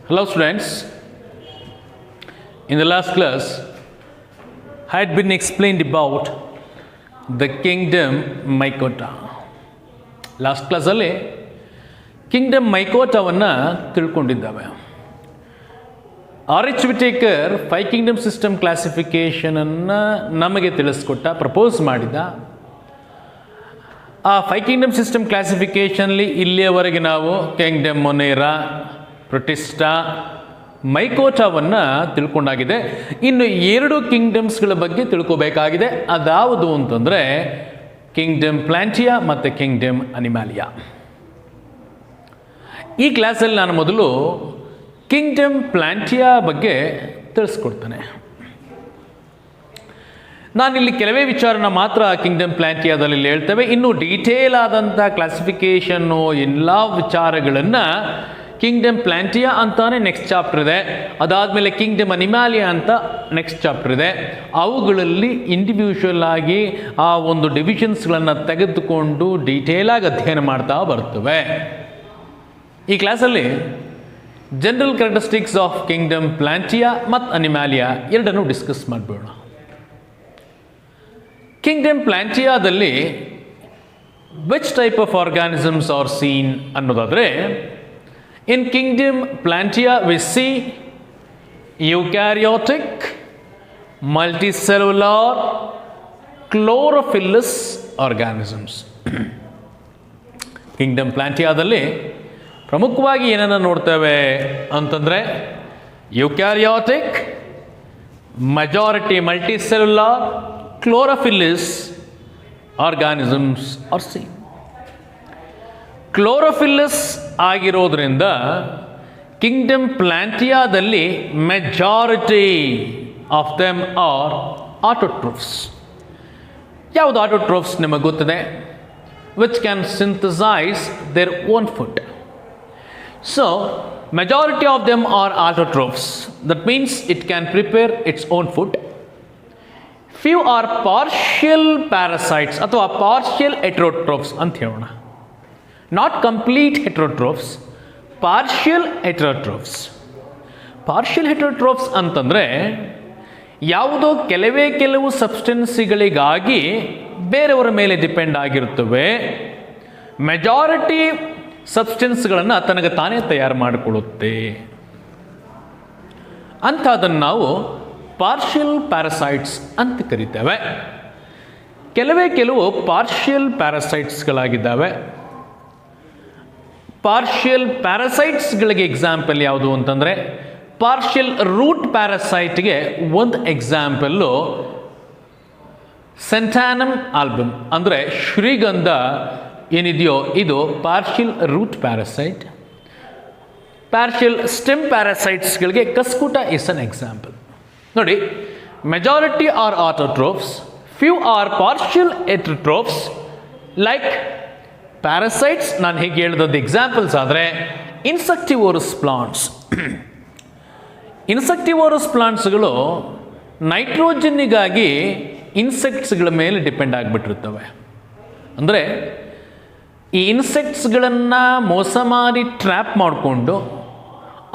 Hello students, in the last class I had been explained about the kingdom Mycota. Last class ಅಲ್ಲಿ Kingdom ಮೈಕೋಟಾವನ್ನು ತಿಳ್ಕೊಂಡಿದ್ದಾವೆ. ಆರ್.ಎಚ್. Whittaker 5 Kingdom system ಕ್ಲಾಸಿಫಿಕೇಷನನ್ನು ನಮಗೆ ತಿಳಿಸ್ಕೊಟ್ಟ, propose ಮಾಡಿದ. ಆ 5 Kingdom system ಕ್ಲಾಸಿಫಿಕೇಷನ್ಲಿ ಇಲ್ಲಿಯವರೆಗೆ ನಾವು Kingdom ಮೊನೇರಾ, Protista, ಮೈಕೋಟಾವನ್ನು ತಿಳ್ಕೊಂಡಾಗಿದೆ. ಇನ್ನು 2 ಕಿಂಗ್ಡಮ್ಸ್ಗಳ ಬಗ್ಗೆ ತಿಳ್ಕೋಬೇಕಾಗಿದೆ. ಅದಾವುದು ಅಂತಂದರೆ ಕಿಂಗ್ಡಮ್ ಪ್ಲಾಂಟಿಯಾ ಮತ್ತು ಕಿಂಗ್ಡಮ್ ಅನಿಮಾಲಿಯಾ. ಈ ಕ್ಲಾಸಲ್ಲಿ ನಾನು ಮೊದಲು ಕಿಂಗ್ಡಮ್ ಪ್ಲಾಂಟಿಯಾ ಬಗ್ಗೆ ತಿಳಿಸ್ಕೊಡ್ತೇನೆ. ನಾನಿಲ್ಲಿ ಕೆಲವೇ ವಿಚಾರನ ಮಾತ್ರ ಕಿಂಗ್ಡಮ್ ಪ್ಲಾಂಟಿಯಾದಲ್ಲಿ ಹೇಳ್ತೇವೆ. ಇನ್ನು ಡೀಟೇಲ್ ಆದಂಥ ಕ್ಲಾಸಿಫಿಕೇಷನ್ನು ಎಲ್ಲ ವಿಚಾರಗಳನ್ನು ಕಿಂಗ್ಡಮ್ ಪ್ಲಾಂಟಿಯಾ ಅಂತಾನೆ ನೆಕ್ಸ್ಟ್ ಚಾಪ್ಟರ್ ಇದೆ. ಅದಾದಮೇಲೆ ಕಿಂಗ್ಡಮ್ ಅನಿಮಾಲಿಯಾ ಅಂತ ನೆಕ್ಸ್ಟ್ ಚಾಪ್ಟರ್ ಇದೆ. ಅವುಗಳಲ್ಲಿ ಇಂಡಿವಿಜುವಲ್ ಆಗಿ ಆ ಒಂದು ಡಿವಿಷನ್ಸ್ಗಳನ್ನು ತೆಗೆದುಕೊಂಡು ಡೀಟೇಲಾಗಿ ಅಧ್ಯಯನ ಮಾಡ್ತಾ ಬರ್ತವೆ. ಈ ಕ್ಲಾಸಲ್ಲಿ general characteristics of kingdom Plantae ಮತ್ತು ಅನಿಮಾಲಿಯಾ ಎರಡನ್ನೂ ಡಿಸ್ಕಸ್ ಮಾಡಿಬಿಡೋಣ. ಕಿಂಗ್ಡಮ್ ಪ್ಲಾಂಟಿಯಾದಲ್ಲಿ which type of organisms are seen ಅನ್ನೋದಾದರೆ, in kingdom Plantae we see eukaryotic, multicellular, chlorophyllous organisms. Kingdom ಪ್ಲಾಂಟಿಯಾದಲ್ಲಿ ಪ್ರಮುಖವಾಗಿ ಏನನ್ನು ನೋಡ್ತೇವೆ ಅಂತಂದರೆ eukaryotic, majority multicellular, chlorophyllous organisms are seen. Chlorophyllous ಆಗಿರೋದ್ರಿಂದ ಕಿಂಗ್ಡಮ್ ಪ್ಲಾಂಟಿಯಾದಲ್ಲಿ majority of them are autotrophs. ಯಾವುದು ಆಟೋಟ್ರೋಫ್ಸ್ ನಿಮಗೆ ಗೊತ್ತಿದೆ? Which can synthesise their own food. So, majority of them are autotrophs. That means it can prepare its own food. Few are partial parasites ಅಥವಾ partial heterotrophs ಅಂತ ಹೇಳೋಣ. Not complete heterotrophs, partial heterotrophs. Partial heterotrophs ಅಂತಂದರೆ ಯಾವುದೋ ಕೆಲವು ಸಬ್ಸ್ಟೆನ್ಸಿಗಳಿಗಾಗಿ ಬೇರೆಯವರ ಮೇಲೆ depend ಆಗಿರುತ್ತವೆ. Majority ಸಬ್ಸ್ಟೆನ್ಸ್ಗಳನ್ನು ತನಗೆ ತಾನೇ ತಯಾರು ಮಾಡಿಕೊಳ್ಳುತ್ತೆ. ಅಂಥದನ್ನು ನಾವು ಪಾರ್ಷಿಯಲ್ ಪ್ಯಾರಸೈಟ್ಸ್ ಅಂತ ಕರಿತೇವೆ. ಕೆಲವು ಪಾರ್ಷಿಯಲ್ ಪ್ಯಾರಸೈಟ್ಸ್ಗಳಾಗಿದ್ದಾವೆ. ಪಾರ್ಷಿಯಲ್ ಪ್ಯಾರಸೈಟ್ಸ್ಗಳಿಗೆ ಎಕ್ಸಾಂಪಲ್ ಯಾವುದು ಅಂತಂದರೆ, ಪಾರ್ಷಿಯಲ್ ರೂಟ್ ಪ್ಯಾರಸೈಟ್ಗೆ ಒಂದು ಎಕ್ಸಾಂಪಲ್ಲು ಸೆಂಟಾನಮ್ ಆಲ್ಬಮ್ ಅಂದರೆ ಶ್ರೀಗಂಧ ಏನಿದೆಯೋ ಇದು partial root parasite. Partial stem ಪ್ಯಾರಸೈಟ್ಸ್ಗಳಿಗೆ ಕಸ್ಕುಟ ಇಸ್ ಅನ್ ಎಕ್ಸಾಂಪಲ್. ನೋಡಿ, majority are autotrophs, few are partial heterotrophs like parasites. ನಾನು ಹೇಗೆ ಹೇಳಿದದ್ದು ಎಕ್ಸಾಂಪಲ್ಸ್ ಆದರೆ ಇನ್ಸೆಕ್ಟಿವೋರಸ್ ಪ್ಲಾಂಟ್ಸ್. ಇನ್ಸೆಕ್ಟಿವೋರಸ್ ಪ್ಲಾಂಟ್ಸ್ಗಳು ನೈಟ್ರೋಜನ್ನಿಗಾಗಿ ಇನ್ಸೆಕ್ಟ್ಸ್ಗಳ ಮೇಲೆ ಡಿಪೆಂಡ್ ಆಗಿಬಿಟ್ಟಿರ್ತವೆ. ಅಂದರೆ ಈ ಇನ್ಸೆಕ್ಟ್ಸ್ಗಳನ್ನು ಮೋಸ ಮಾಡಿ ಟ್ರ್ಯಾಪ್ ಮಾಡಿಕೊಂಡು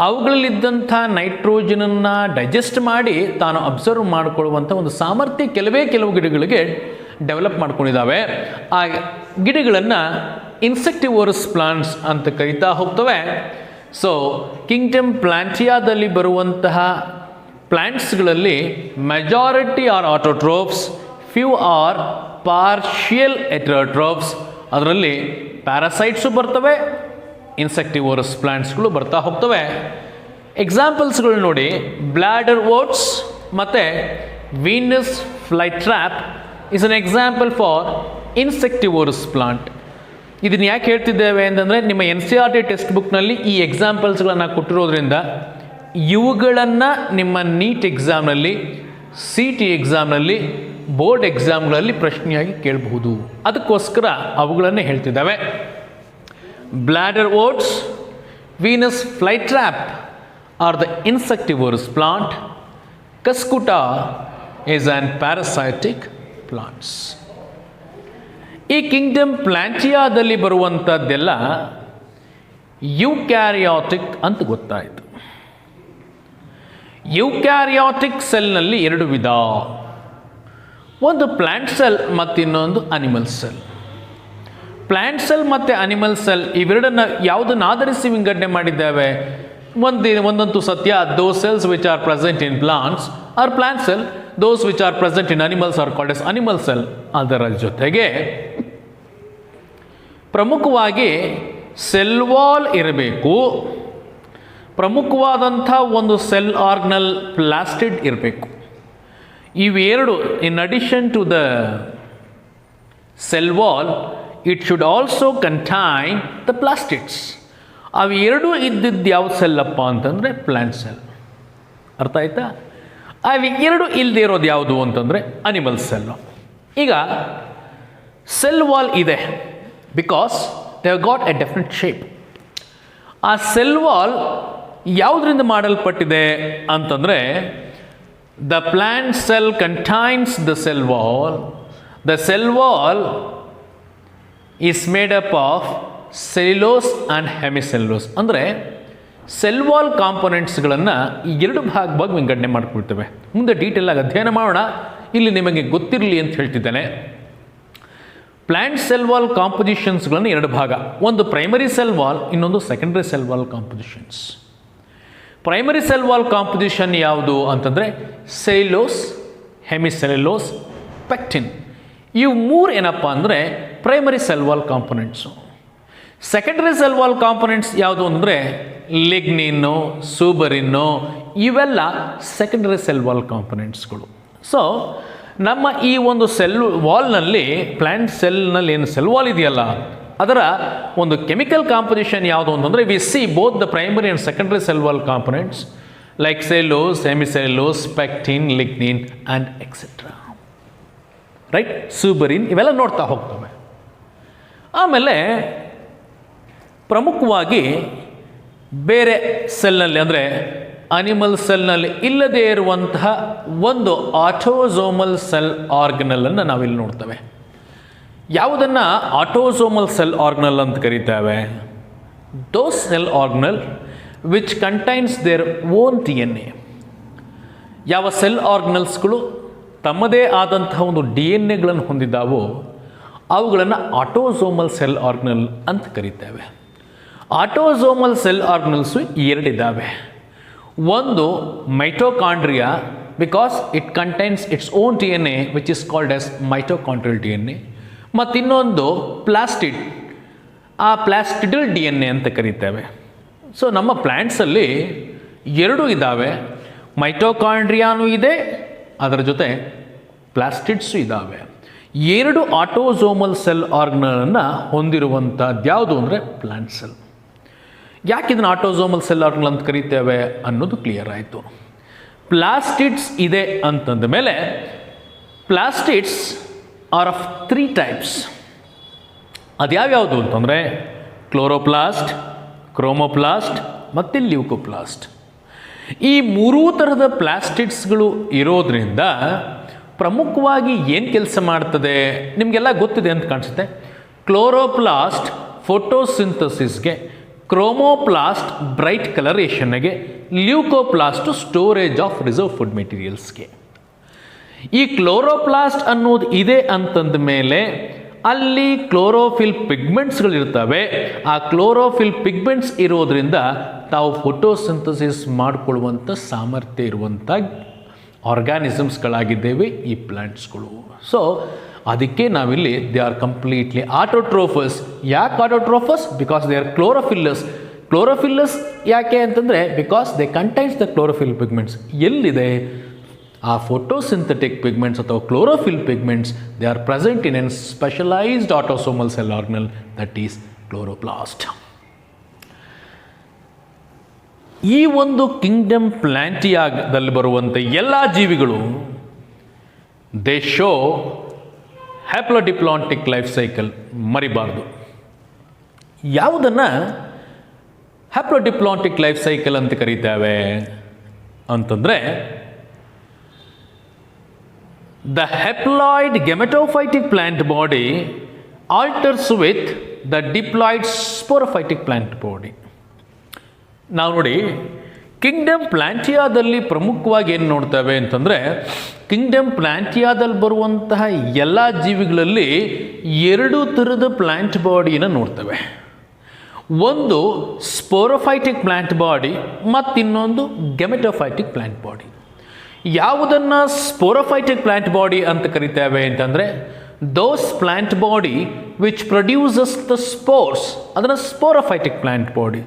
ಅವುಗಳಲ್ಲಿದ್ದಂಥ ನೈಟ್ರೋಜನನ್ನು ಡೈಜೆಸ್ಟ್ ಮಾಡಿ ತಾನು ಅಬ್ಸರ್ವ್ ಮಾಡಿಕೊಳ್ಳುವಂಥ ಒಂದು ಸಾಮರ್ಥ್ಯ ಕೆಲವು ಗಿಡಗಳಿಗೆ ಡೆವಲಪ್ ಮಾಡ್ಕೊಂಡಿದ್ದಾವೆ. ಆ ಗಿಡಗಳನ್ನು ಇನ್ಸೆಕ್ಟಿವೋರಸ್ ಪ್ಲಾಂಟ್ಸ್ ಅಂತ ಕರೀತಾ ಹೋಗ್ತವೆ. ಸೊ ಕಿಂಗ್ಡಮ್ ಪ್ಲಾಂಟಿಯಾದಲ್ಲಿ ಬರುವಂತಹ ಪ್ಲಾಂಟ್ಸ್ಗಳಲ್ಲಿ majority are autotrophs, few are partial heterotrophs. ಅದರಲ್ಲಿ ಪ್ಯಾರಸೈಟ್ಸು ಬರ್ತವೆ, ಇನ್ಸೆಕ್ಟಿವೋರಸ್ ಪ್ಲಾಂಟ್ಸ್ಗಳು ಬರ್ತಾ ಹೋಗ್ತವೆ. ಎಕ್ಸಾಂಪಲ್ಸ್ಗಳು ನೋಡಿ, ಬ್ಲ್ಯಾಡರ್ ಓಟ್ಸ್ ಮತ್ತು Venus fly trap is an example for insectivorous plant. ಇದನ್ನು ಯಾಕೆ ಹೇಳ್ತಿದ್ದೇವೆ ಅಂತಂದರೆ, ನಿಮ್ಮ NCERT ಟೆಕ್ಸ್ಟ್ ಬುಕ್ನಲ್ಲಿ ಈ ಎಕ್ಸಾಂಪಲ್ಸ್ಗಳನ್ನು ಕೊಟ್ಟಿರೋದ್ರಿಂದ ಇವುಗಳನ್ನು ನಿಮ್ಮ ನೀಟ್ ಎಕ್ಸಾಮ್ನಲ್ಲಿ, CT ಎಕ್ಸಾಮ್ನಲ್ಲಿ, ಬೋರ್ಡ್ ಎಕ್ಸಾಮ್ಗಳಲ್ಲಿ ಪ್ರಶ್ನೆಯಾಗಿ ಕೇಳಬಹುದು. ಅದಕ್ಕೋಸ್ಕರ ಅವುಗಳನ್ನೇ ಹೇಳ್ತಿದ್ದಾವೆ. Bladderworts, Venus fly trap are the insectivorous plant. Cuscuta is an parasitic plants. ಈ ಕಿಂಗ್ಡಮ್ ಪ್ಲಾಂಟಿಯಾದಲ್ಲಿ ಬರುವಂಥದ್ದೆಲ್ಲ ಯುಕ್ಯಾರಿಯೋಟಿಕ್ ಅಂತ ಗೊತ್ತಾಯಿತು. ಯುಕ್ಯಾರಿಯಾಟಿಕ್ ಸೆಲ್ನಲ್ಲಿ ಎರಡು ವಿಧ, ಒಂದು ಪ್ಲಾಂಟ್ ಸೆಲ್ ಮತ್ತು ಇನ್ನೊಂದು ಅನಿಮಲ್ ಸೆಲ್. ಪ್ಲಾಂಟ್ ಸೆಲ್ ಮತ್ತು ಅನಿಮಲ್ ಸೆಲ್ ಇವೆರಡನ್ನು ಯಾವುದನ್ನು ಆಧರಿಸಿ ವಿಂಗಡಣೆ ಮಾಡಿದ್ದೇವೆ? ಒಂದಂತೂ ಸತ್ಯ, those cells which are present in plants are plant cell, those which are present in animals are called as animal cell. ಅದರ ಜೊತೆಗೆ ಪ್ರಮುಖವಾಗಿ ಸೆಲ್ ವಾಲ್ ಇರಬೇಕು, ಪ್ರಮುಖವಾದಂಥ ಒಂದು ಸೆಲ್ ಆರ್ಗನಲ್ ಪ್ಲಾಸ್ಟಿಡ್ ಇರಬೇಕು. ಇವೆರಡು, in addition to the cell wall, it should also contain the plastids. ಅವು ಎರಡೂ ಇದ್ದಿದ್ದು ಯಾವ ಸೆಲ್ಲಪ್ಪ ಅಂತಂದರೆ ಪ್ಲಾಂಟ್ ಸೆಲ್. ಅರ್ಥ ಆಯ್ತಾ? ಅವು ಎರಡು ಇಲ್ಲದೆ ಇರೋದು ಯಾವುದು ಅಂತಂದರೆ ಅನಿಮಲ್ ಸೆಲ್ಲು. ಈಗ ಸೆಲ್ ವಾಲ್ ಇದೆ because they have got A definite shape. ಆ ಸೆಲ್ ವಾಲ್ ಯಾವುದರಿಂದ ಮಾಡಲ್ಪಟ್ಟಿದೆ ಅಂತಂದರೆ, the plant cell contains the cell wall. The cell wall is made up of cellulose and hemicellulose. ಅಂದರೆ ಸೆಲ್ ವಾಲ್ ಕಾಂಪೊನೆಂಟ್ಸ್ಗಳನ್ನು ಈ ಎರಡು ಭಾಗವಾಗಿ ವಿಂಗಡಣೆ ಮಾಡಿಕೊಳ್ತೇವೆ. ಮುಂದೆ ಡೀಟೇಲ್ ಆಗಿ ಅಧ್ಯಯನ ಮಾಡೋಣ, ಇಲ್ಲಿ ನಿಮಗೆ ಗೊತ್ತಿರಲಿ ಅಂತ ಹೇಳ್ತಿದ್ದೇನೆ. ಪ್ಲಾಂಟ್ ಸೆಲ್ ವಾಲ್ ಕಾಂಪೊಸಿಷನ್ಸ್ಗಳನ್ನು ಎರಡು ಭಾಗ, ಒಂದು ಪ್ರೈಮರಿ ಸೆಲ್ ವಾಲ್, ಇನ್ನೊಂದು secondary cell wall compositions. Primary cell wall composition ಯಾವುದು ಅಂತಂದರೆ ಸೆಲ್ಯುಲೋಸ್, ಹೆಮಿಸೆಲ್ಯುಲೋಸ್, ಪೆಕ್ಟಿನ್. ಇವು ಮೂರು ಏನಪ್ಪ ಅಂದರೆ primary cell wall components. Secondary cell wall components ಯಾವುದು ಅಂದರೆ ಲಿಗ್ನಿನ್ನು, ಸೂಬರಿನ್ನು, ಇವೆಲ್ಲ ಸೆಕೆಂಡರಿ ಸೆಲ್ ವಾಲ್ ಕಾಂಪೊನೆಂಟ್ಸ್ಗಳು. ಸೊ ನಮ್ಮ ಈ ಒಂದು ಸೆಲ್ ವಾಲ್ನಲ್ಲಿ, ಪ್ಲಾಂಟ್ ಸೆಲ್ನಲ್ಲಿ ಏನು ಸೆಲ್ ವಾಲ್ ಇದೆಯಲ್ಲ, ಅದರ ಒಂದು ಕೆಮಿಕಲ್ ಕಾಂಪೊಸಿಷನ್ ಯಾವುದು ಅಂತಂದರೆ we see both the primary and secondary cell wall components like cellulose, hemicellulose, pectin, lignin and etcetera. Right, suberin, ಇವೆಲ್ಲ ನೋಡ್ತಾ ಹೋಗ್ತವೆ. ಆಮೇಲೆ ಪ್ರಮುಖವಾಗಿ ಬೇರೆ ಸೆಲ್ನಲ್ಲಿ ಅಂದರೆ ಅನಿಮಲ್ ಸೆಲ್ನಲ್ಲಿ ಇಲ್ಲದೇ ಇರುವಂತಹ ಒಂದು ಆಟೋಸೋಮಲ್ ಸೆಲ್ ಆರ್ಗನಲನ್ನು ನಾವಿಲ್ಲಿ ನೋಡ್ತೇವೆ. ಯಾವುದನ್ನು ಆಟೋಸೋಮಲ್ ಸೆಲ್ ಆರ್ಗನಲ್ ಅಂತ ಕರೀತೇವೆ? Those cell organelle which contains their own DNA. ಯಾವ ಸೆಲ್ ಆರ್ಗನಲ್ಸ್ಗಳು ತಮ್ಮದೇ ಆದಂತಹ ಒಂದು DNA ಹೊಂದಿದ್ದಾವೋ ಅವುಗಳನ್ನು ಆಟೋಸೋಮಲ್ ಸೆಲ್ ಆರ್ಗನಲ್ ಅಂತ ಕರೀತೇವೆ. Autosomal cell ಆರ್ಗನಲ್ಸು ಎರಡಿದ್ದಾವೆ. ಒಂದು mitochondria, because it contains its own DNA which is called as mitochondrial DNA. ಮತ್ತು ಇನ್ನೊಂದು ಪ್ಲಾಸ್ಟಿಡ್, ಆ ಪ್ಲಾಸ್ಟಿಡಲ್ DNA ಅಂತ ಕರೀತೇವೆ. ಸೊ ನಮ್ಮ ಪ್ಲ್ಯಾಂಟ್ಸಲ್ಲಿ ಎರಡೂ ಇದ್ದಾವೆ, ಮೈಟೋಕಾಂಡ್ರಿಯಾನೂ ಇದೆ, ಅದರ ಜೊತೆ ಪ್ಲಾಸ್ಟಿಡ್ಸು ಇದ್ದಾವೆ. ಎರಡು ಆಟೋಸೋಮಲ್ ಸೆಲ್ ಆರ್ಗನಲನ್ನು ಹೊಂದಿರುವಂಥದ್ದು ಯಾವುದು ಅಂದರೆ ಪ್ಲಾಂಟ್ ಸೆಲ್. ಯಾಕೆ ಇದನ್ನು ಆಟೋಸೋಮಲ್ ಸೆಲ್ ಆರ್ಗನಲ್ ಅಂತ ಕರೀತೇವೆ ಅನ್ನೋದು ಕ್ಲಿಯರ್ ಆಯಿತು. ಪ್ಲಾಸ್ಟಿಡ್ಸ್ ಇದೆ ಅಂತಂದ ಮೇಲೆ ಪ್ಲಾಸ್ಟಿಡ್ಸ್ ಆರ್ ಆಫ್ 3 ಟೈಪ್ಸ್. ಅದ್ಯಾವ್ಯಾವುದು ಅಂತಂದರೆ ಕ್ಲೋರೋಪ್ಲಾಸ್ಟ್, ಕ್ರೋಮೋಪ್ಲಾಸ್ಟ್ ಮತ್ತು ಲ್ಯೂಕೋಪ್ಲಾಸ್ಟ್. ಈ ಮೂರೂ ಥರದ ಪ್ಲಾಸ್ಟಿಡ್ಸ್ಗಳು ಇರೋದ್ರಿಂದ ಪ್ರಮುಖವಾಗಿ ಏನು ಕೆಲಸ ಮಾಡ್ತದೆ ನಿಮಗೆಲ್ಲ ಗೊತ್ತಿದೆ ಅಂತ ಕಾಣಿಸುತ್ತೆ. ಕ್ಲೋರೋಪ್ಲಾಸ್ಟ್ ಫೋಟೋಸಿಂಥಸಿಸ್ಗೆ, ಕ್ರೋಮೋಪ್ಲಾಸ್ಟ್ ಬ್ರೈಟ್ ಕಲರೇಷನ್ಗೆ, leucoplast storage of reserve food ಮೆಟೀರಿಯಲ್ಸ್ಗೆ. ಈ ಕ್ಲೋರೋಪ್ಲಾಸ್ಟ್ ಅನ್ನೋದು ಇದೆ ಅಂತಂದ ಮೇಲೆ ಅಲ್ಲಿ ಕ್ಲೋರೋಫಿಲ್ ಪಿಗ್ಮೆಂಟ್ಸ್ಗಳಿರ್ತವೆ. ಆ ಕ್ಲೋರೋಫಿಲ್ ಪಿಗ್ಮೆಂಟ್ಸ್ ಇರೋದ್ರಿಂದ ತಾವು ಫೋಟೋಸಿಂಥಸಿಸ್ ಮಾಡಿಕೊಳ್ಳುವಂಥ ಸಾಮರ್ಥ್ಯ ಇರುವಂಥ ಆರ್ಗ್ಯಾನಿಸಮ್ಸ್ಗಳಾಗಿದ್ದೇವೆ ಈ ಪ್ಲಾಂಟ್ಸ್ಗಳು. ಸೊ ಅದಕ್ಕೆ ನಾವಿಲ್ಲಿ ದೇ ಆರ್ ಕಂಪ್ಲೀಟ್ಲಿ ಆಟೋಟ್ರೋಫಸ್. ಯಾಕೆ autotrophs? Because they are chlorophyllous. Chlorophyllous ಯಾಕೆ ಅಂತಂದರೆ because they contains the chlorophyll pigments. ಎಲ್ಲಿದೆ ಆ ಫೋಟೋಸಿಂಥೆಟಿಕ್ ಪಿಗ್ಮೆಂಟ್ಸ್ ಅಥವಾ chlorophyll pigments, they are present in an specialised autosomal cell organelle that is chloroplast. ಈ ಒಂದು kingdom ಪ್ಲಾಂಟಿಯಾದಲ್ಲಿ ಬರುವಂಥ ಎಲ್ಲ ಜೀವಿಗಳು they show haplodiplontic life cycle. ಮರಿಬಾರ್ದು. ಯಾವುದನ್ನು ಹ್ಯಾಪ್ಲೋಡಿಪ್ಲಾಂಟಿಕ್ ಲೈಫ್ ಸೈಕಲ್ ಅಂತ ಕರೀತೇವೆ ಅಂತಂದರೆ the haploid gametophytic plant body alters with the diploid sporophytic plant body. ನಾವು ನೋಡಿ, ಕಿಂಗ್ಡಮ್ ಪ್ಲಾಂಟಿಯಾದಲ್ಲಿ ಪ್ರಮುಖವಾಗಿ ಏನು ನೋಡ್ತೇವೆ ಅಂತಂದರೆ, ಕಿಂಗ್ಡಮ್ ಪ್ಲಾಂಟಿಯಾದಲ್ಲಿ ಬರುವಂತಹ ಎಲ್ಲ ಜೀವಿಗಳಲ್ಲಿ 2 ಥರದ ಪ್ಲಾಂಟ್ ಬಾಡಿನ ನೋಡ್ತೇವೆ. ಒಂದು ಸ್ಪೋರೋಫೈಟಿಕ್ ಪ್ಲಾಂಟ್ ಬಾಡಿ ಮತ್ತಿನ್ನೊಂದು ಗೆಮೆಟೋಫೈಟಿಕ್ ಪ್ಲಾಂಟ್ ಬಾಡಿ. ಯಾವುದನ್ನು ಸ್ಪೋರೋಫೈಟಿಕ್ ಪ್ಲಾಂಟ್ ಬಾಡಿ ಅಂತ ಕರಿತೇವೆ ಅಂತಂದರೆ, those plant body which produces the spores, ಅದನ್ನು ಸ್ಪೋರೋಫೈಟಿಕ್ ಪ್ಲಾಂಟ್ ಬಾಡಿ.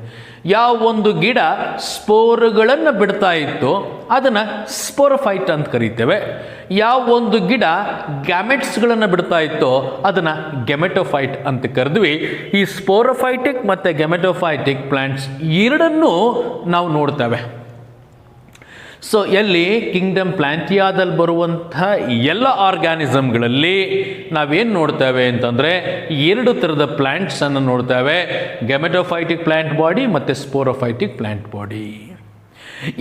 ಯಾವ ಒಂದು ಗಿಡ ಸ್ಪೋರ್ಗಳನ್ನು ಬಿಡ್ತಾ ಇತ್ತು ಅದನ್ನು ಸ್ಪೋರೋಫೈಟ್ ಅಂತ ಕರಿತೇವೆ. ಯಾವ ಒಂದು ಗಿಡ ಗ್ಯಾಮೆಟ್ಸ್ಗಳನ್ನು ಬಿಡ್ತಾ ಇತ್ತೋ ಅದನ್ನು ಗೆಮೆಟೋಫೈಟ್ ಅಂತ ಕರೆದ್ವಿ. ಈ ಸ್ಪೋರೋಫೈಟಿಕ್ ಮತ್ತು ಗೆಮೆಟೋಫೈಟಿಕ್ ಪ್ಲಾಂಟ್ಸ್ ಎರಡನ್ನೂ ನಾವು ನೋಡ್ತೇವೆ. ಸೊ ಎಲ್ಲಿ ಕಿಂಗ್ಡಮ್ ಪ್ಲಾಂಟಿಯಾದಲ್ಲಿ ಬರುವಂಥ ಎಲ್ಲ ಆರ್ಗ್ಯಾನಿಸಮ್ಗಳಲ್ಲಿ ನಾವೇನು ನೋಡ್ತೇವೆ ಅಂತಂದರೆ 2 ಥರದ ಪ್ಲ್ಯಾಂಟ್ಸನ್ನು ನೋಡ್ತೇವೆ, ಗೆಮೆಟೋಫೈಟಿಕ್ ಪ್ಲಾಂಟ್ ಬಾಡಿ ಮತ್ತು ಸ್ಪೋರೋಫೈಟಿಕ್ ಪ್ಲಾಂಟ್ ಬಾಡಿ.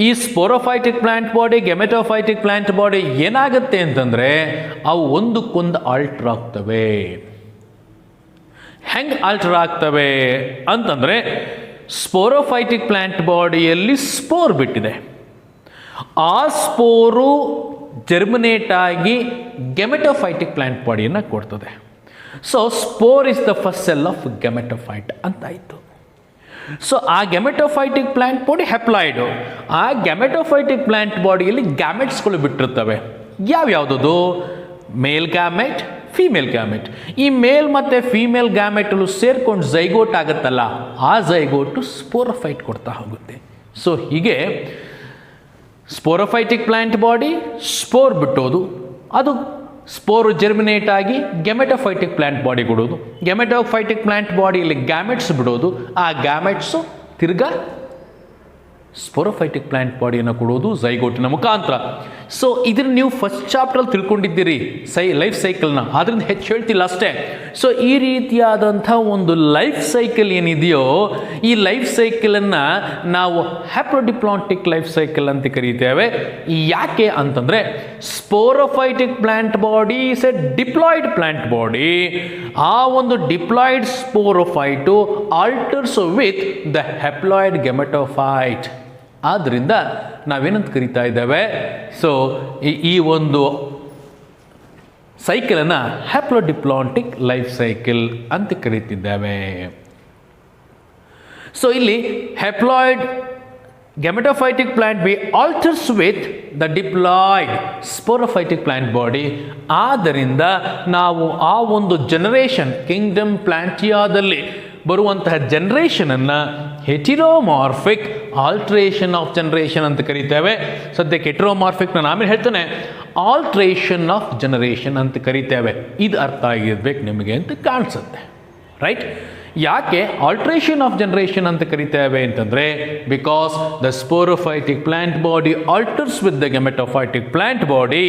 ಈ sporophytic plant body, gametophytic plant body ಏನಾಗುತ್ತೆ ಅಂತಂದರೆ ಅವು ಒಂದಕ್ಕೊಂದು ಆಲ್ಟರ್ ಆಗ್ತವೆ. ಹೆಂಗೆ ಆಲ್ಟರ್ ಆಗ್ತವೆ ಅಂತಂದರೆ, ಸ್ಪೋರೋಫೈಟಿಕ್ ಪ್ಲಾಂಟ್ ಬಾಡಿಯಲ್ಲಿ ಸ್ಪೋರ್ ಬಿಟ್ಟಿದೆ, ಆ ಸ್ಪೋರು ಜರ್ಮಿನೇಟ್ ಆಗಿ ಗೆಮೆಟೋಫೈಟಿಕ್ ಪ್ಲಾಂಟ್ ಬಾಡಿಯನ್ನು ಕೊಡ್ತದೆ. So spore is the first cell of gametophyte ಅಂತಾಯಿತು. ಸೊ ಆ ಗೆಮೆಟೋಫೈಟಿಕ್ ಪ್ಲಾಂಟ್ ಬಾಡಿ ಹೆಪ್ಲಾಯ್ಡು. ಆ ಗೆಮೆಟೋಫೈಟಿಕ್ ಪ್ಲಾಂಟ್ ಬಾಡಿಯಲ್ಲಿ ಗ್ಯಾಮೆಟ್ಸ್ಗಳು ಬಿಟ್ಟಿರ್ತವೆ. ಯಾವ್ಯಾವುದದು? Male gamete, female gamete. ಈ ಮೇಲ್ ಮತ್ತು ಫೀಮೇಲ್ ಗ್ಯಾಮೆಟಲು ಸೇರ್ಕೊಂಡು ಝೈಗೋಟ್ ಆಗುತ್ತಲ್ಲ, ಆ ಝೈಗೋಟು ಸ್ಪೋರೋಫೈಟ್ ಕೊಡ್ತಾ ಹೋಗುತ್ತೆ. ಸೊ ಹೀಗೆ ಸ್ಪೋರೋಫೈಟಿಕ್ ಪ್ಲಾಂಟ್ ಬಾಡಿ ಸ್ಪೋರ್ ಬಿಟ್ಟೋದು, ಅದು ಸ್ಪೋರು ಜರ್ಮಿನೇಟ್ ಆಗಿ ಗೆಮೆಟೋಫೈಟಿಕ್ ಪ್ಲಾಂಟ್ ಬಾಡಿ ಕೊಡೋದು, ಗೆಮೆಟೋಫೈಟಿಕ್ ಪ್ಲಾಂಟ್ ಬಾಡಿಯಲ್ಲಿ ಗ್ಯಾಮೆಟ್ಸ್ ಬಿಡೋದು, ಆ ಗ್ಯಾಮೆಟ್ಸು ತಿರ್ಗಾ ಸ್ಪೋರೋಫೈಟಿಕ್ ಪ್ಲಾಂಟ್ ಬಾಡಿಯನ್ನು ಕೊಡೋದು ಝೈಗೋಟಿನ ಮುಖಾಂತರ. ಸೊ ಇದನ್ನು ನೀವು ಫಸ್ಟ್ ಚಾಪ್ಟ್ರಲ್ಲಿ ತಿಳ್ಕೊಂಡಿದ್ದೀರಿ ಲೈಫ್ ಸೈಕಲ್ನ, ಅದರಿಂದ ಹೆಚ್ಚು ಹೇಳ್ತಿಲ್ಲ ಅಷ್ಟೇ. ಸೊ ಈ ರೀತಿಯಾದಂಥ ಒಂದು ಲೈಫ್ ಸೈಕಲ್ ಏನಿದೆಯೋ, ಈ ಲೈಫ್ ಸೈಕಲನ್ನು ನಾವು ಹ್ಯಾಪ್ಲೋಡಿಪ್ಲಾಂಟಿಕ್ ಲೈಫ್ ಸೈಕಲ್ ಅಂತ ಕರೀತೇವೆ. ಯಾಕೆ ಅಂತಂದರೆ, sporophytic plant body is a diploid plant body. ಆ ಒಂದು diploid sporophyte alters with the haploid gametophyte. ಆದ್ದರಿಂದ ನಾವೇನಂತ ಕರಿತಾ ಇದ್ದೇವೆ, ಸೊ ಈ ಒಂದು ಸೈಕಲನ್ನು ಹ್ಯಾಪ್ಲೋಡಿಪ್ಲಾಂಟಿಕ್ ಲೈಫ್ ಸೈಕಲ್ ಅಂತ ಕರೀತಿದ್ದೇವೆ. ಸೊ ಇಲ್ಲಿ haploid gametophytic plant B alters with the diploid sporophytic plant body. ಆದ್ದರಿಂದ ನಾವು ಆ ಒಂದು ಜನರೇಷನ್, ಕಿಂಗ್ಡಮ್ ಪ್ಲಾಂಟಿಯಾದಲ್ಲಿ ಬರುವಂತಹ ಜನರೇಷನನ್ನು ಹೆಟಿರೋಮಾರ್ಫಿಕ್ ಆಲ್ಟ್ರೇಷನ್ ಆಫ್ ಜನರೇಷನ್ ಅಂತ ಕರೀತೇವೆ. ಸದ್ಯಕ್ಕೆ ಹೆಟಿರೋಮಾರ್ಫಿಕ್ ನಾನು ಆಮೇಲೆ ಹೇಳ್ತೇನೆ, ಆಲ್ಟ್ರೇಷನ್ ಆಫ್ ಜನರೇಷನ್ ಅಂತ ಕರೀತೇವೆ. ಇದು ಅರ್ಥ ಆಗಿರ್ಬೇಕು ನಿಮಗೆ ಅಂತ ಕಾಣಿಸುತ್ತೆ, ರೈಟ್? ಯಾಕೆ ಆಲ್ಟ್ರೇಷನ್ ಆಫ್ ಜನರೇಷನ್ ಅಂತ ಕರೀತೇವೆ ಅಂತಂದರೆ, because the sporophytic plant body alters with the gametophytic plant body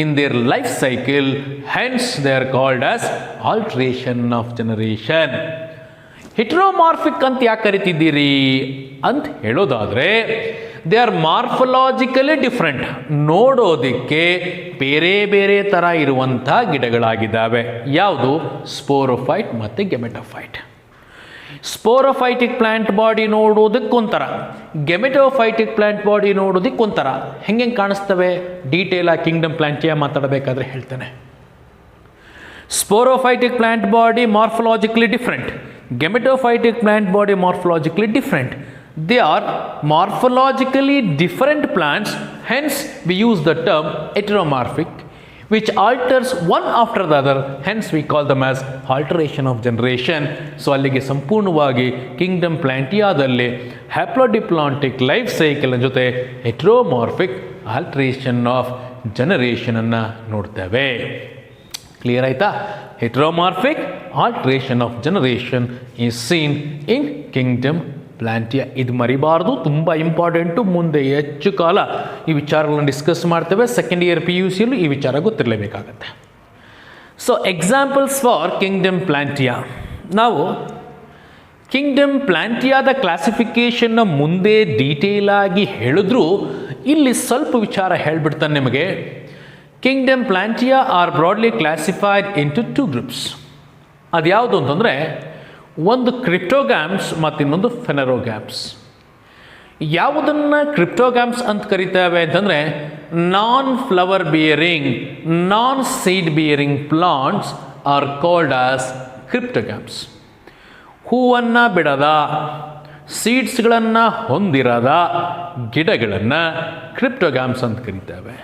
in their life cycle, hence they are called as alteration of generation. Heteromorphic ಅಂತ ಯಾಕೆ ಕರಿತಿದ್ದೀರಿ ಅಂತ ಹೇಳೋದಾದರೆ, ದೇ ಆರ್ ಮಾರ್ಫಲಾಜಿಕಲಿ ಡಿಫ್ರೆಂಟ್. ನೋಡೋದಕ್ಕೆ ಬೇರೆ ಬೇರೆ ಥರ ಇರುವಂಥ ಗಿಡಗಳಾಗಿದ್ದಾವೆ. ಯಾವುದು? ಸ್ಪೋರೋಫೈಟ್ ಮತ್ತು ಗೆಮೆಟೋಫೈಟ್. ಸ್ಪೋರೋಫೈಟಿಕ್ ಪ್ಲಾಂಟ್ ಬಾಡಿ ನೋಡೋದಕ್ಕೊಂಥರ, ಗೆಮೆಟೋಫೈಟಿಕ್ ಪ್ಲಾಂಟ್ ಬಾಡಿ ನೋಡೋದಕ್ಕೊಂಥರ. ಹೆಂಗೆ ಕಾಣಿಸ್ತವೆ ಡೀಟೇಲ್ ಆಗಿ ಕಿಂಗ್ಡಮ್ ಪ್ಲಾಂಟಿಯಾ ಮಾತಾಡಬೇಕಾದ್ರೆ ಹೇಳ್ತೇನೆ. Sporophytic plant body morphologically different. Gametophytic plant body morphologically different. They are morphologically different plants, hence we use the term heteromorphic, which alters one after the other, hence we call them as alteration of generation. So ಅಲ್ಲಿಗೆ ಸಂಪೂರ್ಣವಾಗಿ kingdom ಪ್ಲಾಂಟಿಯಾದಲ್ಲಿ haplodiplontic life cycle ಜೊತೆ heteromorphic alteration of generation ಅನ್ನು ನೋಡ್ತೇವೆ. Clear ಆಯ್ತಾ? Heteromorphic alteration of generation is seen in kingdom Plantae. ಇದು ಮರಿಬಾರ್ದು, ತುಂಬ ಇಂಪಾರ್ಟೆಂಟು. ಮುಂದೆ ಹೆಚ್ಚು ಕಾಲ ಈ ವಿಚಾರಗಳನ್ನು ಡಿಸ್ಕಸ್ ಮಾಡ್ತೇವೆ. ಸೆಕೆಂಡ್ ಇಯರ್ PUCಯಲ್ಲೂ ಈ ವಿಚಾರ ಗೊತ್ತಿರಲೇಬೇಕಾಗತ್ತೆ. So examples for kingdom Plantae. ನಾವು ಕಿಂಗ್ಡಮ್ ಪ್ಲಾಂಟಿಯಾದ ಕ್ಲಾಸಿಫಿಕೇಷನ್ನ ಮುಂದೆ ಡೀಟೇಲ್ ಆಗಿ ಹೇಳಿದ್ರೂ ಇಲ್ಲಿ ಸ್ವಲ್ಪ ವಿಚಾರ ಹೇಳಿಬಿಡ್ತಾನೆ ನಿಮಗೆ. Kingdom Plantae are broadly classified into 2 groups. ಅದ್ಯಾವುದು ಅಂತಂದರೆ, ಒಂದು ಕ್ರಿಪ್ಟೋಗ್ಯಾಮ್ಸ್ ಮತ್ತು ಇನ್ನೊಂದು ಫೆನರೋಗ್ಯಾಮ್ಸ್. ಯಾವುದನ್ನು ಕ್ರಿಪ್ಟೋಗ್ಯಾಮ್ಸ್ ಅಂತ ಕರಿತೇವೆ ಅಂತಂದರೆ non flower bearing non seed bearing plants are called as cryptogams. ಹೂವನ್ನು ಬಿಡದ ಸೀಡ್ಸ್ಗಳನ್ನು ಹೊಂದಿರದ ಗಿಡಗಳನ್ನು ಕ್ರಿಪ್ಟೋಗ್ಯಾಮ್ಸ್ ಅಂತ ಕರಿತೇವೆ.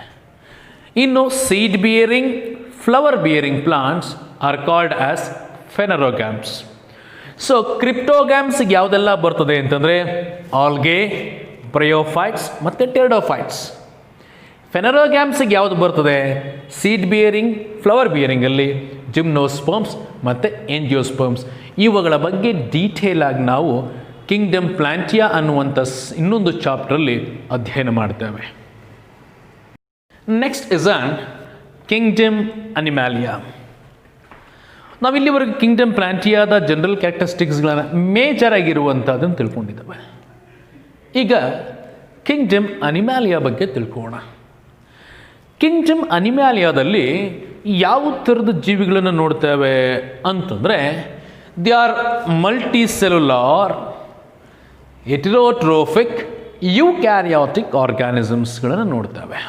ಇನ್ನು seed bearing flower bearing plants are called as phanerogams. So ಕ್ರಿಪ್ಟೋಗ್ಯಾಮ್ಸ್ಗೆ ಯಾವುದೆಲ್ಲ ಬರ್ತದೆ ಅಂತಂದರೆ ಆಲ್ಗೆ, ಬ್ರಯೋಫೈಟ್ಸ್ ಮತ್ತು ಟೆರಡೋಫೈಟ್ಸ್. ಫೆನರೋಗ್ಯಾಮ್ಸ್ಗೆ ಯಾವುದು ಬರ್ತದೆ? ಸೀಡ್ ಬಿಯರಿಂಗ್ ಫ್ಲವರ್ ಬಿಯರಿಂಗಲ್ಲಿ ಜಿಮ್ನೋಸ್ಪರ್ಮ್ಸ್ ಮತ್ತು ಎಂಜಿಯೋಸ್ಪರ್ಮ್ಸ್. ಇವುಗಳ ಬಗ್ಗೆ ಡೀಟೇಲ್ ಆಗಿ ನಾವು ಕಿಂಗ್ಡಮ್ ಪ್ಲಾಂಟಿಯಾ ಅನ್ನುವಂಥ ಇನ್ನೊಂದು ಚಾಪ್ಟ್ರಲ್ಲಿ ಅಧ್ಯಯನ ಮಾಡ್ತೇವೆ. Next is on kingdom Animalia. ನಾವಿಲ್ಲಿವರೆಗೆ ಕಿಂಗ್ಡಮ್ ಪ್ಲಾಂಟಿಯಾದ ಜನರಲ್ ಕ್ಯಾರೆಕ್ಟರಿಸ್ಟಿಕ್ಸ್ಗಳನ್ನು ಮೇಜರ್ ಆಗಿರುವಂಥದ್ದನ್ನು ತಿಳ್ಕೊಂಡಿದ್ದೇವೆ. ಈಗ ಕಿಂಗ್ಡಮ್ ಅನಿಮ್ಯಾಲಿಯಾ ಬಗ್ಗೆ ತಿಳ್ಕೊಳ್ಳೋಣ. ಕಿಂಗ್ಡಮ್ ಅನಿಮ್ಯಾಲಿಯಾದಲ್ಲಿ ಯಾವ ಥರದ ಜೀವಿಗಳನ್ನು ನೋಡ್ತೇವೆ ಅಂತಂದರೆ they are multicellular, heterotrophic, eukaryotic ಆರ್ಗ್ಯಾನಿಸಮ್ಸ್ಗಳನ್ನು ನೋಡ್ತೇವೆ.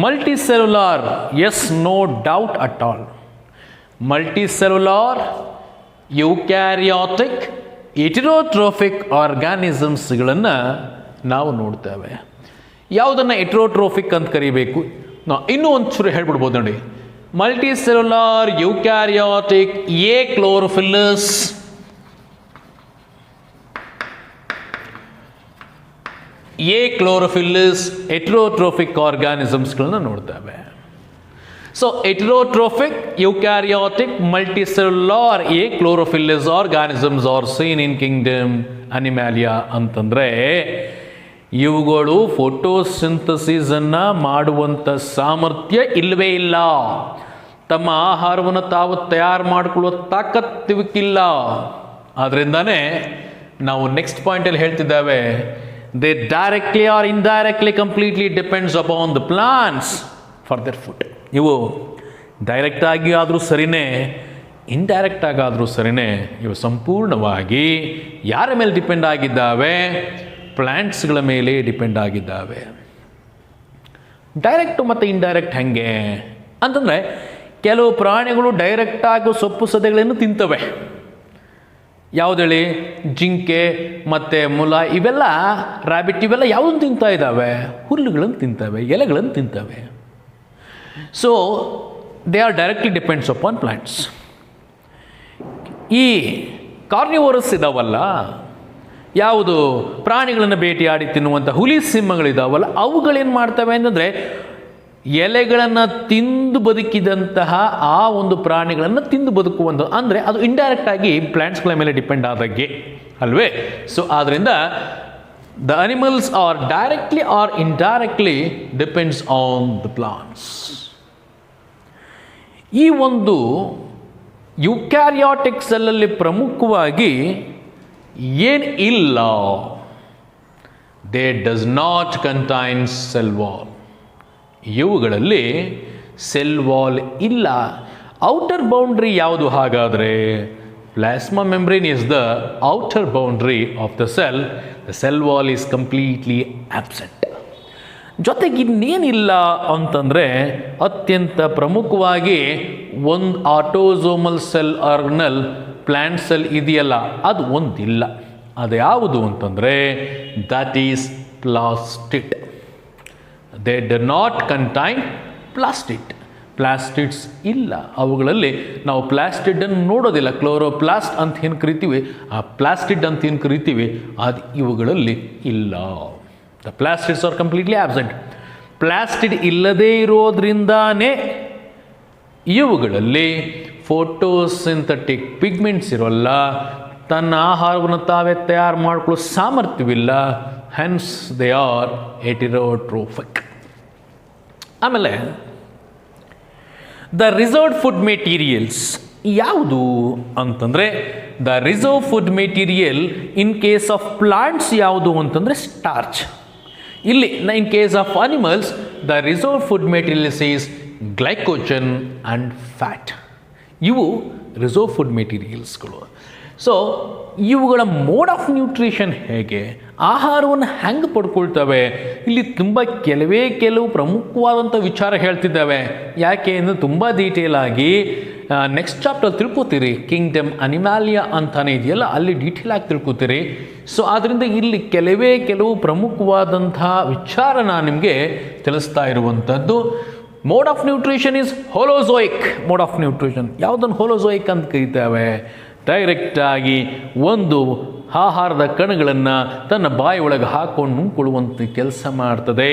Multicellular, yes, no doubt at all. Multicellular, eukaryotic, heterotrophic ಆರ್ಗ್ಯಾನಿಸಮ್ಸ್ಗಳನ್ನು ನಾವು ನೋಡ್ತೇವೆ. ಯಾವುದನ್ನು ಹೆಟೆರೋಟ್ರೋಫಿಕ್ ಅಂತ ಕರಿಬೇಕು? ಇನ್ನೂ ಒಂಚೂರು ಹೇಳ್ಬಿಡ್ಬೋದು ನೋಡಿ. ಮಲ್ಟಿಸೆಲ್ಯುಲಾರ್, ಯೂಕ್ಯಾರಿಯಾಟಿಕ್, ಎ ಕ್ಲೋರೋಫಿಲ್ಲಸ್, ಹೆಟೆರೋಟ್ರೋಫಿಕ್ ಆರ್ಗ್ಯಾನಿಸಮ್ಸ್ಗಳನ್ನು ನೋಡ್ತೇವೆ. So heterotrophic, eukaryotic, multicellular, achlorophyllous organisms are seen in kingdom Animalia ಅಂತಂದರೆ ಇವುಗಳು ಫೋಟೋಸಿಂಥಸಿಸನ್ನು ಮಾಡುವಂಥ ಸಾಮರ್ಥ್ಯ ಇಲ್ಲವೇ ಇಲ್ಲ. ತಮ್ಮ ಆಹಾರವನ್ನು ತಾವು ತಯಾರು ಮಾಡಿಕೊಳ್ಳುವ ತಾಕತ್ತಿವಕ್ಕಿಲ್ಲ. ಆದ್ದರಿಂದನೇ ನಾವು ನೆಕ್ಸ್ಟ್ ಪಾಯಿಂಟಲ್ಲಿ ಹೇಳ್ತಿದ್ದೇವೆ, they directly or indirectly completely depends upon the plants for their food. ಇವು ಡೈರೆಕ್ಟ್ ಆಗಿ ಆದರೂ ಸರಿನೇ, ಇಂಡೈರೆಕ್ಟ್ ಆಗಾದರೂ ಸರಿನೇ, ಇವು ಸಂಪೂರ್ಣವಾಗಿ ಯಾರ ಮೇಲೆ ಡಿಪೆಂಡ್ ಆಗಿದ್ದಾವೆ? ಪ್ಲ್ಯಾಂಟ್ಸ್ಗಳ ಮೇಲೆ ಡಿಪೆಂಡ್ ಆಗಿದ್ದಾವೆ. ಡೈರೆಕ್ಟು ಮತ್ತು ಇಂಡೈರೆಕ್ಟ್ ಹೆಂಗೆ ಅಂತಂದರೆ ಕೆಲವು ಪ್ರಾಣಿಗಳು ಡೈರೆಕ್ಟಾಗಿ ಸೊಪ್ಪು ಸದೆಗಳನ್ನು ತಿಂತವೆ. ಯಾವುದೇಳಿ? ಜಿಂಕೆ ಮತ್ತು ಮುಲ, ಇವೆಲ್ಲ ರ್ಯಾಬಿಟ್, ಇವೆಲ್ಲ ಯಾವುದನ್ನು ತಿಂತಾ ಇದ್ದಾವೆ? ಹುಲ್ಲುಗಳನ್ನು ತಿಂತವೆ, ಎಲೆಗಳನ್ನು ತಿಂತವೆ. So they are directly depends upon plants. ಈ ಕಾರ್ನಿವೋರಸ್ ಇದಾವಲ್ಲ, ಯಾವುದು ಪ್ರಾಣಿಗಳನ್ನು ಬೇಟೆಯಾಡಿ ತಿನ್ನುವಂಥ ಹುಲಿ ಸಿಂಹಗಳಿದಾವಲ್ಲ, ಅವುಗಳೇನು ಮಾಡ್ತವೆ ಅಂತಂದರೆ ಎಲೆಗಳನ್ನು ತಿಂದು ಬದುಕಿದಂತಹ ಆ ಒಂದು ಪ್ರಾಣಿಗಳನ್ನು ತಿಂದು ಬದುಕುವಂಥ, ಅಂದರೆ ಅದು ಇಂಡೈರೆಕ್ಟಾಗಿ ಪ್ಲ್ಯಾಂಟ್ಸ್ಗಳ ಮೇಲೆ ಡಿಪೆಂಡ್ ಆದಾಗೆ ಅಲ್ವೇ? ಸೊ ಆದ್ದರಿಂದ the animals are directly or indirectly depends on the plants. ಈ ಒಂದು ಯುಕ್ಯಾರಿಯಾಟಿಕ್ ಸೆಲ್ಲಲ್ಲಿ ಪ್ರಮುಖವಾಗಿ ಏನು ಇಲ್ಲ, they does not contain cell wall. ಇವುಗಳಲ್ಲಿ ಸೆಲ್ ವಾಲ್ ಇಲ್ಲ. ಔಟರ್ ಬೌಂಡ್ರಿ ಯಾವುದು ಹಾಗಾದರೆ? Plasma membrane is the outer boundary of the cell. The cell wall is completely absent. ಜೊತೆಗೆ ಇನ್ನೇನಿಲ್ಲ ಅಂತಂದರೆ ಅತ್ಯಂತ ಪ್ರಮುಖವಾಗಿ ಒಂದು autosomal cell organelle plant cell ಇದೆಯಲ್ಲ, ಅದು ಒಂದಿಲ್ಲ. ಅದು ಯಾವುದು ಅಂತಂದರೆ that is ಪ್ಲಾಸ್ಟಿಡ್. They do not contain plastid. Plastids ಇಲ್ಲ ಅವುಗಳಲ್ಲಿ. ನಾವು ಪ್ಲಾಸ್ಟಿಡನ್ನು ನೋಡೋದಿಲ್ಲ. ಕ್ಲೋರೋಪ್ಲಾಸ್ಟ್ ಅಂತ ಏನು ಕರಿತೀವಿ, ಆ ಪ್ಲಾಸ್ಟಿಡ್ ಅಂತ ಏನು ಕರಿತೀವಿ, ಅದು ಇವುಗಳಲ್ಲಿ ಇಲ್ಲ. The plastids are completely absent. Plastid ಇಲ್ಲದೇ ಇರೋದ್ರಿಂದಾನೇ ಇವುಗಳಲ್ಲಿ ಫೋಟೋಸಿಂಥೆಟಿಕ್ ಪಿಗ್ಮೆಂಟ್ಸ್ ಇರೋಲ್ಲ, ತನ್ನ ಆಹಾರವನ್ನು ತಾವೇ ತಯಾರು ಮಾಡಿಕೊಳ್ಳೋ ಸಾಮರ್ಥ್ಯವಿಲ್ಲ. Hence they are heterotrophic. ಆಮೇಲೆ ದ ರಿಸರ್ವ್ಡ್ ಫುಡ್ ಮೆಟೀರಿಯಲ್ಸ್ ಯಾವುದು ಅಂತಂದರೆ, the reserve food material in case of plants ಯಾವುದು ಅಂತಂದರೆ ಸ್ಟಾರ್ಚ್. ಇಲ್ಲಿ in case of animals the reserve food materials is glycogen and fat. ಇವು ರಿಸರ್ವ್ ಫುಡ್ ಮೆಟೀರಿಯಲ್ಸ್ಗಳು. So ಇವುಗಳ mode of nutrition ಹೇಗೆ, ಆಹಾರವನ್ನು ಹೆಂಗೆ ಪಡ್ಕೊಳ್ತವೆ, ಇಲ್ಲಿ ತುಂಬ ಕೆಲವು ಪ್ರಮುಖವಾದಂಥ ವಿಚಾರ ಹೇಳ್ತಿದ್ದಾವೆ. ಯಾಕೆ ಅಂದರೆ ತುಂಬ ಡೀಟೇಲ್ ಆಗಿ ನೆಕ್ಸ್ಟ್ ಚಾಪ್ಟರ್ ತಿಳ್ಕೊತೀರಿ. ಕಿಂಗ್ಡಮ್ ಅನಿಮಾಲಿಯಾ ಅಂತಾನೆ ಇದೆಯಲ್ಲ, ಅಲ್ಲಿ ಡೀಟೇಲ್ ಆಗಿ ತಿಳ್ಕೊತೀರಿ. ಸೊ ಆದ್ದರಿಂದ ಇಲ್ಲಿ ಕೆಲವು ಪ್ರಮುಖವಾದಂಥ ವಿಚಾರ ನಾನು ನಿಮಗೆ ತಿಳಿಸ್ತಾ ಇರುವಂಥದ್ದು. Mode of nutrition is holozoic mode of nutrition. ಯಾವುದನ್ನು ಹೋಲೋಝೋಯಿಕ್ ಅಂತ ಕರೀತೇವೆ? ಡೈರೆಕ್ಟಾಗಿ ಒಂದು ಆಹಾರದ ಕಣಗಳನ್ನು ತನ್ನ ಬಾಯಿ ಒಳಗೆ ಹಾಕೊಂಡು ನುಂಗ್ಕೊಳ್ಳುವಂಥ ಕೆಲಸ ಮಾಡ್ತದೆ.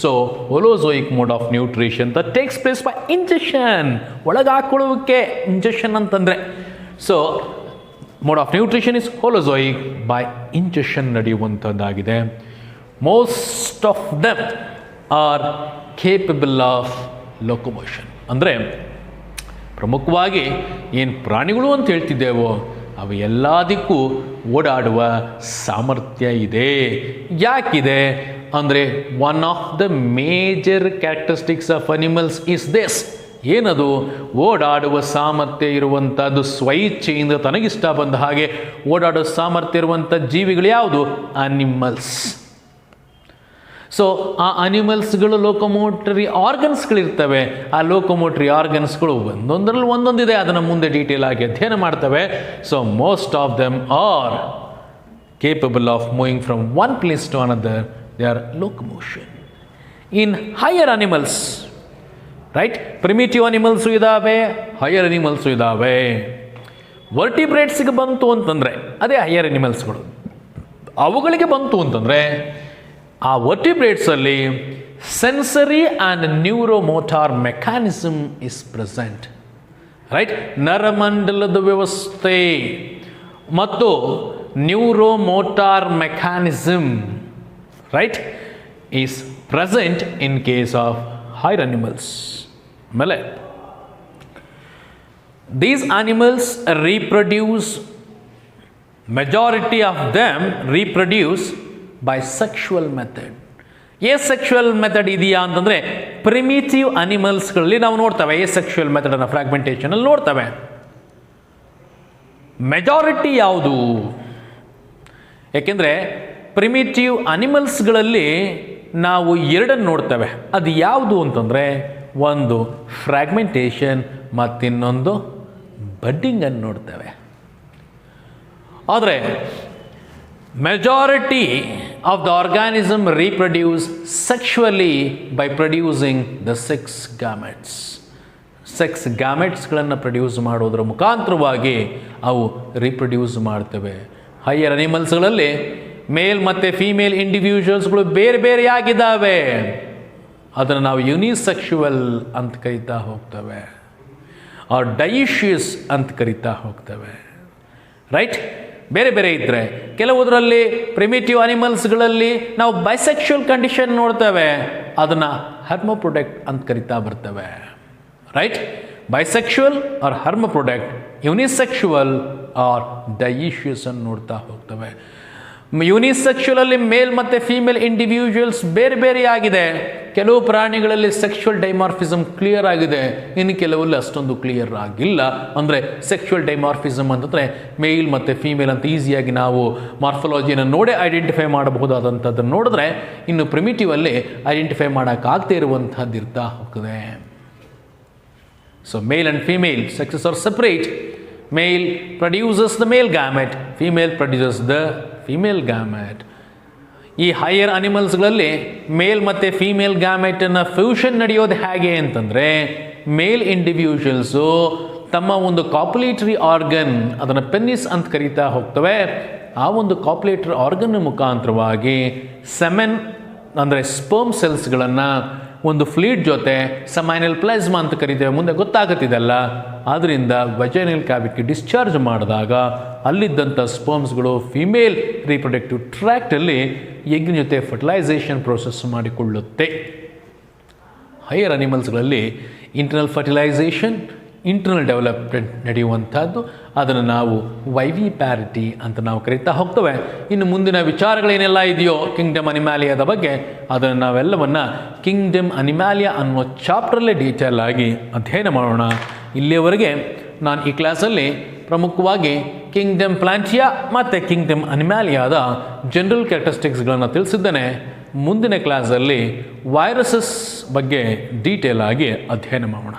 So holozoic mode of nutrition that takes place by injection. ಒಳಗೆ ಹಾಕೊಳ್ಳೋಕ್ಕೆ ಇಂಜೆಕ್ಷನ್ ಅಂತಂದರೆ, so mode of nutrition is holozoic by injection ನಡೆಯುವಂಥದ್ದಾಗಿದೆ. Most of them are capable of locomotion. ಅಂದರೆ ಪ್ರಮುಖವಾಗಿ ಏನು ಪ್ರಾಣಿಗಳು ಅಂತ ಹೇಳ್ತಿದ್ದೇವೋ ಅವು ಎಲ್ಲದಕ್ಕೂ ಓಡಾಡುವ ಸಾಮರ್ಥ್ಯ ಇದೆ. ಯಾಕಿದೆ ಅಂದರೆ one of the major characteristics of animals is this. ಏನದು? ಓಡಾಡುವ ಸಾಮರ್ಥ್ಯ ಇರುವಂಥದ್ದು, ಸ್ವಇಚ್ಛೆಯಿಂದ ತನಗಿಷ್ಟ ಬಂದ ಹಾಗೆ ಓಡಾಡುವ ಸಾಮರ್ಥ್ಯ ಇರುವಂಥ ಜೀವಿಗಳು ಯಾವುದು? ಅನಿಮಲ್ಸ್. ಸೊ ಆ ಅನಿಮಲ್ಸ್ಗಳು ಲೋಕೋಮೋಟರಿ ಆರ್ಗನ್ಸ್ಗಳಿರ್ತವೆ. ಆ ಲೋಕೋಮೋಟರಿ ಆರ್ಗನ್ಸ್ಗಳು ಒಂದೊಂದರಲ್ಲಿ ಒಂದೊಂದಿದೆ, ಅದನ್ನು ಮುಂದೆ ಡೀಟೇಲ್ ಆಗಿ ಅಧ್ಯಯನ ಮಾಡ್ತವೆ. So most of them are capable of moving from one place to another. They are locomotion. In higher animals, right, primitive animals ಇದ್ದಾವೆ, ಹೈಯರ್ ಅನಿಮಲ್ಸು ಇದ್ದಾವೆ. ವರ್ಟಿಬ್ರೇಟ್ಸ್ಗೆ ಬಂತು ಅಂತಂದರೆ ಅದೇ ಹೈಯರ್ ಅನಿಮಲ್ಸ್ಗಳು. ಅವುಗಳಿಗೆ ಬಂತು ಅಂತಂದರೆ ಆ ವರ್ಟಿಬ್ರೇಟ್ಸಲ್ಲಿ sensory and neuromotor mechanism is present, right. ನರಮಂಡಲದ ವ್ಯವಸ್ಥೆ ಮತ್ತು neuromotor mechanism, right, is present in case of higher animals. ಆಮೇಲೆ these animals reproduce, majority of them reproduce by sexual method. Sexual method ಇದೆಯಾ ಅಂತಂದರೆ ಪ್ರಿಮಿಟಿವ್ ಅನಿಮಲ್ಸ್ಗಳಲ್ಲಿ ನಾವು ನೋಡ್ತೇವೆ ಸೆಕ್ಷುವಲ್ ಮೆಥಡನ್ನು ಫ್ರಾಗ್ಮೆಂಟೇಷನಲ್ಲಿ ನೋಡ್ತೇವೆ. Majority ಯಾವುದು? ಯಾಕೆಂದರೆ ಪ್ರಿಮಿಟಿವ್ ಅನಿಮಲ್ಸ್ಗಳಲ್ಲಿ ನಾವು ಎರಡನ್ನು ನೋಡ್ತೇವೆ. ಅದು ಯಾವುದು ಅಂತಂದರೆ ಒಂದು ಫ್ರಾಗ್ಮೆಂಟೇಷನ್ ಮತ್ತಿನ್ನೊಂದು ಬಡ್ಡಿಂಗನ್ನು ನೋಡ್ತೇವೆ. ಆದರೆ majority of the organism reproduce sexually by producing the sex gametes. Sex ಗ್ಯಾಮೆಟ್ಸ್ಗಳನ್ನು ಪ್ರೊಡ್ಯೂಸ್ ಮಾಡೋದ್ರ ಮುಖಾಂತರವಾಗಿ ಅವು ರೀಪ್ರೊಡ್ಯೂಸ್ ಮಾಡ್ತವೆ. ಹೈಯರ್ ಅನಿಮಲ್ಸ್ಗಳಲ್ಲಿ ಮೇಲ್ ಮತ್ತು ಫೀಮೇಲ್ ಇಂಡಿವಿಜುವಲ್ಸ್ಗಳು ಬೇರೆ ಬೇರೆಯಾಗಿದ್ದಾವೆ. ಅದನ್ನು ನಾವು ಯುನಿಸೆಕ್ಷುವಲ್ ಅಂತ ಕರೀತಾ ಹೋಗ್ತೇವೆ, ಆರ್ ಡೈಷಿಯಸ್ ಅಂತ ಕರೀತಾ ಹೋಗ್ತೇವೆ, ರೈಟ್. ಬೇರೆ ಬೇರೆ ಇದ್ದರೆ ಕೆಲವುದರಲ್ಲಿ ಪ್ರಿಮಿಟಿವ್ ಅನಿಮಲ್ಸ್ಗಳಲ್ಲಿ ನಾವು ಬೈಸೆಕ್ಷುವಲ್ ಕಂಡೀಷನ್ ನೋಡ್ತೇವೆ, ಅದನ್ನು ಹರ್ಮೋಪ್ರೊಡಕ್ಟ್ ಅಂತ ಕರಿತಾ ಬರ್ತೇವೆ, ರೈಟ್. ಬೈಸೆಕ್ಷುವಲ್ ಆರ್ ಹರ್ಮೋಪ್ರೊಡಕ್ಟ್, ಯುನಿಸೆಕ್ಷುವಲ್ ಆರ್ ಡೈಷಿಯಸ್ ಅನ್ನು ನೋಡ್ತಾ ಹೋಗ್ತವೆ. ಯುನಿಸೆಕ್ಷುವಲಲ್ಲಿ ಮೇಲ್ ಮತ್ತು ಫೀಮೇಲ್ ಇಂಡಿವಿಜುವಲ್ಸ್ ಬೇರೆ ಬೇರೆಯಾಗಿದೆ. ಕೆಲವು ಪ್ರಾಣಿಗಳಲ್ಲಿ ಸೆಕ್ಷುವಲ್ ಡೈಮಾರ್ಫಿಸಮ್ ಕ್ಲಿಯರ್ ಆಗಿದೆ, ಇನ್ನು ಕೆಲವಲ್ಲಿ ಅಷ್ಟೊಂದು ಕ್ಲಿಯರ್ ಆಗಿಲ್ಲ. ಅಂದರೆ ಸೆಕ್ಷುವಲ್ ಡೈಮಾರ್ಫಿಸಮ್ ಅಂತಂದರೆ ಮೇಲ್ ಮತ್ತು ಫೀಮೇಲ್ ಅಂತ ಈಸಿಯಾಗಿ ನಾವು ಮಾರ್ಫಾಲಜಿಯನ್ನು ನೋಡೇ ಐಡೆಂಟಿಫೈ ಮಾಡಬಹುದಾದಂಥದ್ದನ್ನು ನೋಡಿದ್ರೆ, ಇನ್ನು ಪ್ರಿಮಿಟಿವಲ್ಲಿ ಐಡೆಂಟಿಫೈ ಮಾಡೋಕ್ಕಾಗದೇ ಇರುವಂಥದ್ದು ಇರ್ತಾ ಹೋಗ್ತದೆ. So male and female sexes are separate. Male produces the male gamete, female produces the female gamete. ಈ ಹೈಯರ್ ಅನಿಮಲ್ಸ್ಗಳಲ್ಲಿ ಮೇಲ್ ಮತ್ತು ಫೀಮೇಲ್ ಗ್ಯಾಮೆಟನ್ನು ಫ್ಯೂಷನ್ ನಡೆಯೋದು ಹೇಗೆ ಅಂತಂದರೆ, ಮೇಲ್ ಇಂಡಿವಿಜುವಲ್ಸು ತಮ್ಮ ಒಂದು ಕಾಪುಲೇಟರಿ ಆರ್ಗನ್, ಅದನ್ನು ಪೆನ್ನಿಸ್ ಅಂತ ಕರೀತಾ ಹೋಗ್ತವೆ, ಆ ಒಂದು ಕಾಪುಲೇಟರಿ ಆರ್ಗನ್ ಮುಖಾಂತರವಾಗಿ ಸೆಮೆನ್ ಅಂದರೆ ಸ್ಪರ್ಮ್ ಸೆಲ್ಸ್ಗಳನ್ನು ಒಂದು ಫ್ಲೂಯಿಡ್ ಜೊತೆ ಸಮೈನಲ್ ಪ್ಲಾಸ್ಮಾ ಅಂತ ಕರಿತೇವೆ, ಮುಂದೆ ಗೊತ್ತಾಗುತ್ತಿದೆಲ್ಲ, ಆದ್ದರಿಂದ ವಜೈನಲ್ ಕ್ಯಾವಿಟಿ ಡಿಸ್ಚಾರ್ಜ್ ಮಾಡಿದಾಗ ಅಲ್ಲಿದ್ದಂಥ ಸ್ಪರ್ಮ್ಸ್ಗಳು ಫಿಮೇಲ್ ರೀಪ್ರೊಡಕ್ಟಿವ್ ಟ್ರ್ಯಾಕ್ಟಲ್ಲಿ ಎಗ್ಗಿನ ಜೊತೆ ಫರ್ಟಿಲೈಸೇಷನ್ ಪ್ರೋಸೆಸ್ ಮಾಡಿಕೊಳ್ಳುತ್ತೆ. ಹೈಯರ್ ಅನಿಮಲ್ಸ್ಗಳಲ್ಲಿ ಇಂಟರ್ನಲ್ ಫರ್ಟಿಲೈಸೇಷನ್, ಇಂಟರ್ನಲ್ ಡೆವಲಪ್ಮೆಂಟ್ ನಡೆಯುವಂಥದ್ದು, ಅದನ್ನು ನಾವು ವೈವಿ ಪ್ಯಾರಿಟಿ ಅಂತ ನಾವು ಕರೀತಾ ಹೋಗ್ತೇವೆ. ಇನ್ನು ಮುಂದಿನ ವಿಚಾರಗಳೇನೆಲ್ಲ ಇದೆಯೋ ಕಿಂಗ್ಡಮ್ ಅನಿಮ್ಯಾಲಿಯಾದ ಬಗ್ಗೆ, ಅದನ್ನು ನಾವೆಲ್ಲವನ್ನು ಕಿಂಗ್ಡಮ್ ಅನಿಮ್ಯಾಲಿಯಾ ಅನ್ನೋ ಚಾಪ್ಟ್ರಲ್ಲೇ ಡೀಟೇಲ್ ಆಗಿ ಅಧ್ಯಯನ ಮಾಡೋಣ. ಇಲ್ಲಿಯವರೆಗೆ ನಾನು ಈ ಕ್ಲಾಸಲ್ಲಿ ಪ್ರಮುಖವಾಗಿ ಕಿಂಗ್ಡಮ್ ಪ್ಲಾಂಟಿಯಾ ಮತ್ತು ಕಿಂಗ್ಡಮ್ ಅನಿಮ್ಯಾಲಿಯಾದ ಜನರಲ್ ಕ್ಯಾರೆಕ್ಟರಿಸ್ಟಿಕ್ಸ್ಗಳನ್ನು ತಿಳಿಸಿದ್ದೇನೆ. ಮುಂದಿನ ಕ್ಲಾಸಲ್ಲಿ ವೈರಸಸ್ ಬಗ್ಗೆ ಡೀಟೇಲ್ ಆಗಿ ಅಧ್ಯಯನ ಮಾಡೋಣ.